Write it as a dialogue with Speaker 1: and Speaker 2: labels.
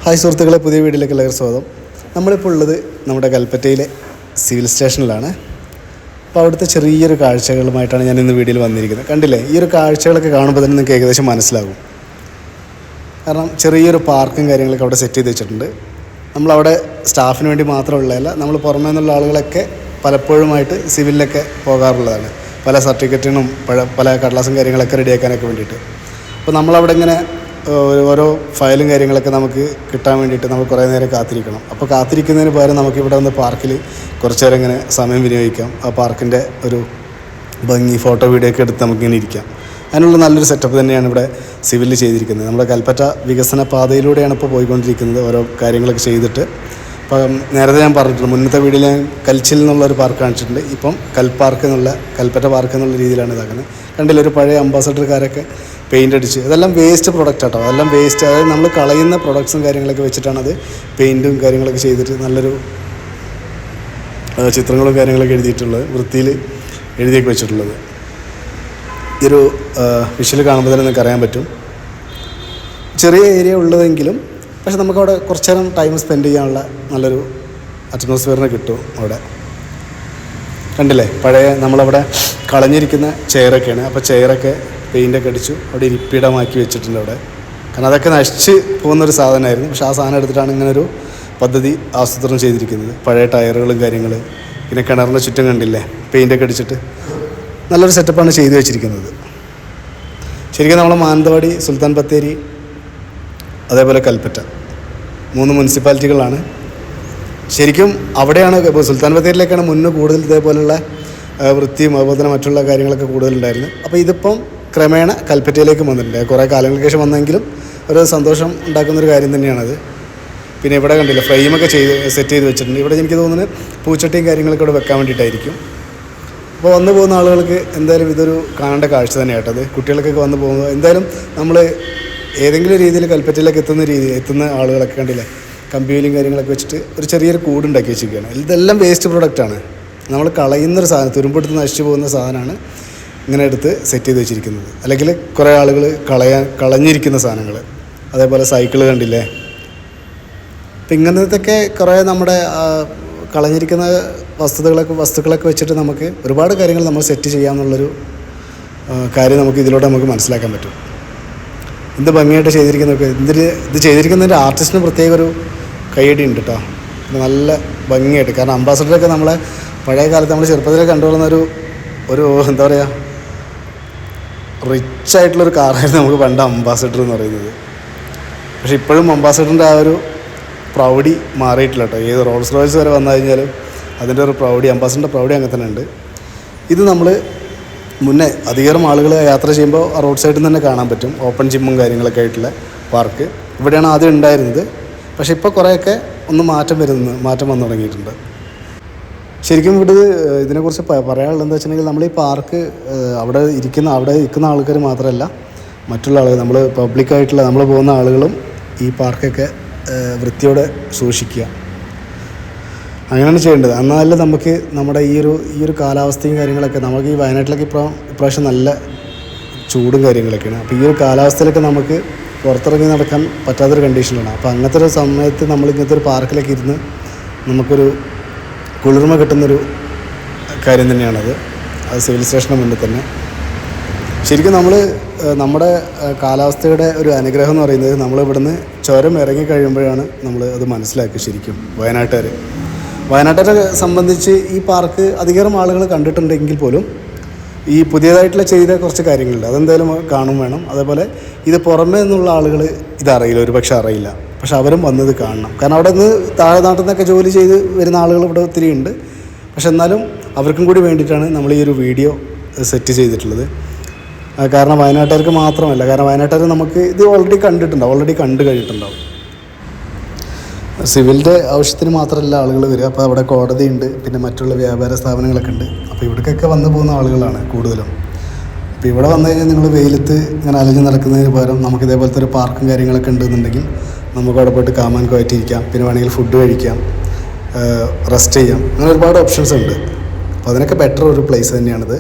Speaker 1: Hi സുഹൃത്തുക്കളെ, പുതിയ വീഡിയോയിലേക്ക് എല്ലാവർക്കും സ്വാഗതം. നമ്മളിപ്പോൾ ഉള്ളത് നമ്മുടെ കൽപ്പറ്റയിലെ സിവിൽ സ്റ്റേഷനിലാണ്. അപ്പോൾ അവിടുത്തെ ചെറിയൊരു കാഴ്ചകളുമായിട്ടാണ് ഞാൻ ഇന്ന് വീഡിയോയിൽ വന്നിരിക്കുന്നത്. കണ്ടില്ലേ, ഈ ഒരു കാഴ്ചകളൊക്കെ കാണുമ്പോൾ തന്നെ നിങ്ങൾക്ക് ഏകദേശം മനസ്സിലാകും. കാരണം ചെറിയൊരു പാർക്കും കാര്യങ്ങളൊക്കെ അവിടെ സെറ്റ് ചെയ്ത് വെച്ചിട്ടുണ്ട്. നമ്മളവിടെ സ്റ്റാഫിന് വേണ്ടി മാത്രമുള്ളതല്ല, നമ്മൾ പുറമേ നിന്നുള്ള ആളുകളൊക്കെ പലപ്പോഴുമായിട്ട് സിവിലിലൊക്കെ പോകാറുള്ളതാണ്. പല സർട്ടിഫിക്കറ്റിനും പല കടലാസും കാര്യങ്ങളൊക്കെ റെഡിയാക്കാനൊക്കെ വേണ്ടിയിട്ട്. അപ്പോൾ നമ്മളവിടെ ഇങ്ങനെ ഓരോ ഫയലും കാര്യങ്ങളൊക്കെ നമുക്ക് കിട്ടാൻ വേണ്ടിയിട്ട് നമ്മൾ കുറേ നേരം കാത്തിരിക്കണം. അപ്പോൾ കാത്തിരിക്കുന്നതിന് പകരം നമുക്കിവിടെ വന്ന് പാർക്കിൽ കുറച്ച് നേരം ഇങ്ങനെ സമയം വിനിയോഗിക്കാം. ആ പാർക്കിൻ്റെ ഒരു ഭംഗി, ഫോട്ടോ വീഡിയോ ഒക്കെ എടുത്ത് നമുക്കിങ്ങനെ ഇരിക്കാം. അതിനുള്ള നല്ലൊരു സെറ്റപ്പ് തന്നെയാണ് ഇവിടെ സിവിലിൽ ചെയ്തിരിക്കുന്നത്. നമ്മുടെ കൽപ്പറ്റ വികസന പാതയിലൂടെയാണ് ഇപ്പോൾ പോയിക്കൊണ്ടിരിക്കുന്നത്, ഓരോ കാര്യങ്ങളൊക്കെ ചെയ്തിട്ട്. ഇപ്പം നേരത്തെ ഞാൻ പറഞ്ഞിട്ടുണ്ട്, മുന്നത്തെ വീഡിയോയിൽ ഞാൻ കൽച്ചിൽ എന്നുള്ളൊരു പാർക്ക് കാണിച്ചിട്ടുണ്ട്. ഇപ്പം കൽപ്പറ്റ പാർക്ക് എന്നുള്ള രീതിയിലാണ് ഇതാക്കുന്നത്. കണ്ടില്ല, ഒരു പഴയ അംബാസഡർ കാരൊക്കെ പെയിൻ്റ് അടിച്ച്, അതെല്ലാം വേസ്റ്റ് പ്രൊഡക്റ്റ് ആട്ടോ, അതെല്ലാം വേസ്റ്റ്, അതായത് നമ്മൾ കളയുന്ന പ്രൊഡക്ട്സും കാര്യങ്ങളൊക്കെ വെച്ചിട്ടാണ് അത് പെയിൻറ്റും കാര്യങ്ങളൊക്കെ ചെയ്തിട്ട് നല്ലൊരു ചിത്രങ്ങളും കാര്യങ്ങളൊക്കെ എഴുതിയിട്ടുള്ളത്, വൃത്തിയിൽ എഴുതിയൊക്കെ വെച്ചിട്ടുള്ളത്. ഈ ഒരു വിഷ്വൽ കാണുമ്പോൾ തന്നെ നിങ്ങൾക്ക് അറിയാൻ പറ്റും. ചെറിയ ഏരിയ ഉള്ളതെങ്കിലും പക്ഷെ നമുക്കവിടെ കുറച്ച് നേരം ടൈം സ്പെൻഡ് ചെയ്യാനുള്ള നല്ലൊരു അറ്റ്മോസ്ഫിയറിനെ കിട്ടും അവിടെ. കണ്ടില്ലേ, പഴയ നമ്മളവിടെ കളഞ്ഞിരിക്കുന്ന ചെയറൊക്കെയാണ്. അപ്പോൾ ചെയറൊക്കെ പെയിൻ്റൊക്കെ അടിച്ചു അവിടെ ഇരിപ്പിടമാക്കി വെച്ചിട്ടുണ്ട് അവിടെ. കാരണം അതൊക്കെ നശിച്ച് പോകുന്നൊരു സാധനമായിരുന്നു. പക്ഷേ ആ സാധനം എടുത്തിട്ടാണ് ഇങ്ങനൊരു പദ്ധതി ആസൂത്രണം ചെയ്തിരിക്കുന്നത്. പഴയ ടയറുകളും കാര്യങ്ങൾ, പിന്നെ കിണറിൻ്റെ ചുറ്റും കണ്ടില്ലേ പെയിൻ്റൊക്കെ അടിച്ചിട്ട് നല്ലൊരു സെറ്റപ്പാണ് ചെയ്തു വെച്ചിരിക്കുന്നത്. ശരിക്കും നമ്മൾ മാനന്തവാടി, സുൽത്താൻ ബത്തേരി, അതേപോലെ കൽപ്പറ്റ 3 മുനിസിപ്പാലിറ്റികളാണ്. ശരിക്കും അവിടെയാണ്, ഇപ്പോൾ സുൽത്താൻ ബത്തേരിയിലേക്കാണ് മുന്നേ കൂടുതൽ ഇതേപോലെയുള്ള വൃത്തിയും അതുപോലെ തന്നെ മറ്റുള്ള കാര്യങ്ങളൊക്കെ കൂടുതലുണ്ടായിരുന്നു. അപ്പോൾ ഇതിപ്പം ക്രമേണ കൽപ്പറ്റയിലേക്ക് വന്നിട്ടുണ്ട്. കുറേ കാലങ്ങൾക്ക് ശേഷം വന്നെങ്കിലും ഒരു സന്തോഷം ഉണ്ടാക്കുന്നൊരു കാര്യം തന്നെയാണത്. പിന്നെ ഇവിടെ കണ്ടില്ല, ഫ്രെയിമൊക്കെ സെറ്റ് ചെയ്ത് വെച്ചിട്ടുണ്ട്. ഇവിടെ എനിക്ക് തോന്നുന്നത് പൂച്ചട്ടിയും കാര്യങ്ങളൊക്കെ ഇവിടെ വെക്കാൻ വേണ്ടിയിട്ടായിരിക്കും. അപ്പോൾ വന്നു പോകുന്ന ആളുകൾക്ക് എന്തായാലും ഇതൊരു കാണേണ്ട കാഴ്ച തന്നെയാട്ടത്. കുട്ടികൾക്കൊക്കെ വന്നു പോകുമ്പോൾ എന്തായാലും നമ്മൾ ഏതെങ്കിലും രീതിയിൽ കൽപ്പറ്റയിലേക്ക് എത്തുന്ന ആളുകളൊക്കെ കണ്ടില്ലേ, കമ്പിവേലിയും കാര്യങ്ങളൊക്കെ വെച്ചിട്ട് ഒരു ചെറിയൊരു കൂടുണ്ടാക്കി വെച്ചിരിക്കുകയാണ്. ഇതെല്ലാം വേസ്റ്റ് പ്രൊഡക്റ്റാണ്, നമ്മൾ കളയുന്നൊരു സാധനം, തുരുമ്പെടുത്ത് നശിച്ചു പോകുന്ന സാധനമാണ് ഇങ്ങനെ എടുത്ത് സെറ്റ് ചെയ്ത് വെച്ചിരിക്കുന്നത്. അല്ലെങ്കിൽ കുറേ ആളുകൾ കളഞ്ഞിരിക്കുന്ന സാധനങ്ങൾ, അതേപോലെ സൈക്കിള് കണ്ടില്ലേ. അപ്പം ഇങ്ങനത്തൊക്കെ കുറേ നമ്മുടെ കളഞ്ഞിരിക്കുന്ന വസ്തുക്കളൊക്കെ വെച്ചിട്ട് നമുക്ക് ഒരുപാട് കാര്യങ്ങൾ നമ്മൾ സെറ്റ് ചെയ്യാമെന്നുള്ളൊരു കാര്യം നമുക്ക് ഇതിലൂടെ നമുക്ക് മനസ്സിലാക്കാൻ പറ്റും. എന്ത് ഭംഗിയായിട്ട് ചെയ്തിരിക്കുന്നതൊക്കെ, ഇത് ചെയ്തിരിക്കുന്നതിൻ്റെ ആർട്ടിസ്റ്റിന് പ്രത്യേക ഒരു കൈയടി ഉണ്ട് കേട്ടോ. നല്ല ഭംഗിയായിട്ട്, കാരണം അംബാസഡറൊക്കെ നമ്മളെ പഴയ കാലത്ത് നമ്മൾ ചെറുപ്പത്തിലൊക്കെ കണ്ടുവരുന്ന ഒരു എന്താ പറയുക, റിച്ചായിട്ടുള്ളൊരു കാറായിരുന്നു നമുക്ക് പണ്ട് അംബാസഡർ എന്ന് പറയുന്നത്. പക്ഷെ ഇപ്പോഴും അംബാസഡറിൻ്റെ ആ ഒരു പ്രൗഢി മാറിയിട്ടില്ല കേട്ടോ. ഏത് റോൾസ് റോയ്സ് വരെ വന്നു കഴിഞ്ഞാലും അതിൻ്റെ ഒരു പ്രൗഢി, അംബാസഡറിൻ്റെ പ്രൗഢി അങ്ങനെ തന്നെ ഉണ്ട്. ഇത് നമ്മൾ മുന്നേ അധികം ആളുകൾ യാത്ര ചെയ്യുമ്പോൾ റോഡ് സൈഡിൽ നിന്ന് തന്നെ കാണാൻ പറ്റും. ഓപ്പൺ ജിമ്മും കാര്യങ്ങളൊക്കെ ആയിട്ടുള്ള പാർക്ക് ഇവിടെയാണ് ആദ്യം ഉണ്ടായിരുന്നത്. പക്ഷേ ഇപ്പോൾ കുറേയൊക്കെ ഒന്ന് മാറ്റം വന്നു തുടങ്ങിയിട്ടുണ്ട്. ശരിക്കും ഇതിനെക്കുറിച്ച് പറയാനുള്ളത് എന്താ വെച്ചിട്ടുണ്ടെങ്കിൽ, നമ്മൾ ഈ പാർക്ക് അവിടെ ഇരിക്കുന്ന ആൾക്കാർ മാത്രമല്ല, മറ്റുള്ള ആളുകൾ, നമ്മൾ പബ്ലിക്കായിട്ടുള്ള നമ്മൾ പോകുന്ന ആളുകളും ഈ പാർക്കൊക്കെ വൃത്തിയോടെ സൂക്ഷിക്കുക, അങ്ങനെയാണ് ചെയ്യേണ്ടത്. എന്നാലേ നമുക്ക് നമ്മുടെ ഈ ഒരു കാലാവസ്ഥയും കാര്യങ്ങളൊക്കെ, നമുക്ക് ഈ വയനാട്ടിലൊക്കെ ഇപ്രാവശ്യം നല്ല ചൂടും കാര്യങ്ങളൊക്കെയാണ്. അപ്പോൾ ഈ ഒരു കാലാവസ്ഥയിലൊക്കെ നമുക്ക് പുറത്തിറങ്ങി നടക്കാൻ പറ്റാത്തൊരു കണ്ടീഷനിലാണ്. അപ്പോൾ അങ്ങനത്തെ ഒരു സമയത്ത് നമ്മൾ ഇങ്ങനത്തെ ഒരു പാർക്കിലൊക്കെ ഇരുന്ന് നമുക്കൊരു കുളിർമ കിട്ടുന്നൊരു കാര്യം തന്നെയാണത്. അത് സിവിൽ സ്റ്റേഷന് മുന്നിൽ തന്നെ. ശരിക്കും നമ്മുടെ കാലാവസ്ഥയുടെ ഒരു അനുഗ്രഹം എന്ന് പറയുന്നത്, നമ്മളിവിടുന്ന് ചുരം ഇറങ്ങിക്കഴിയുമ്പോഴാണ് നമ്മൾ അത് മനസ്സിലാക്കുക. ശരിക്കും വയനാട്ടുകാരെ സംബന്ധിച്ച് ഈ പാർക്ക് അധികം ആളുകൾ കണ്ടിട്ടുണ്ടെങ്കിൽ പോലും ഈ പുതിയതായിട്ടുള്ള ചെയ്ത കുറച്ച് കാര്യങ്ങളുണ്ട്, അതെന്തായാലും കാണും വേണം. അതേപോലെ ഇത് പുറമേ നിന്നുള്ള ആളുകൾ ഇതറിയില്ല, ഒരുപക്ഷെ അറിയില്ല. പക്ഷെ അവരും വന്നത് കാണണം. കാരണം അവിടെ നിന്ന് താഴെ നാട്ടിൽ നിന്നൊക്കെ ജോലി ചെയ്ത് വരുന്ന ആളുകൾ ഇവിടെ ഒത്തിരി ഉണ്ട്. പക്ഷെ എന്നാലും അവർക്കും കൂടി വേണ്ടിയിട്ടാണ് നമ്മൾ ഈ ഒരു വീഡിയോ സെറ്റ് ചെയ്തിട്ടുള്ളത്. കാരണം വയനാട്ടുകാർക്ക് മാത്രമല്ല, കാരണം വയനാട്ടുകാർ നമുക്ക് ഇത് ഓൾറെഡി കണ്ടു കഴിഞ്ഞിട്ടുണ്ടാവും. സിവിലിൻ്റെ ആവശ്യത്തിന് മാത്രമല്ല ആളുകൾ വരിക. അപ്പോൾ അവിടെ കോടതിയുണ്ട്, പിന്നെ മറ്റുള്ള വ്യാപാര സ്ഥാപനങ്ങളൊക്കെ ഉണ്ട്. അപ്പോൾ ഇവിടേക്കൊക്കെ വന്നു പോകുന്ന ആളുകളാണ് കൂടുതലും. അപ്പോൾ ഇവിടെ വന്നു കഴിഞ്ഞാൽ നിങ്ങൾ വെയിലത്ത് ഇങ്ങനെ അലഞ്ഞ് നടക്കുന്നതിന് പകരം നമുക്ക് ഇതേപോലത്തെ ഒരു പാർക്കും കാര്യങ്ങളൊക്കെ ഉണ്ടെന്നുണ്ടെങ്കിൽ നമുക്ക് അവിടെ പോയിട്ട് കാമാൻ കയറ്റിയിരിക്കാം. പിന്നെ വേണമെങ്കിൽ ഫുഡ് കഴിക്കാം, റെസ്റ്റ് ചെയ്യാം, അങ്ങനെ ഒരുപാട് ഓപ്ഷൻസ് ഉണ്ട്. അപ്പോൾ അതിനൊക്കെ ബെറ്റർ ഒരു പ്ലേസ് തന്നെയാണിത്.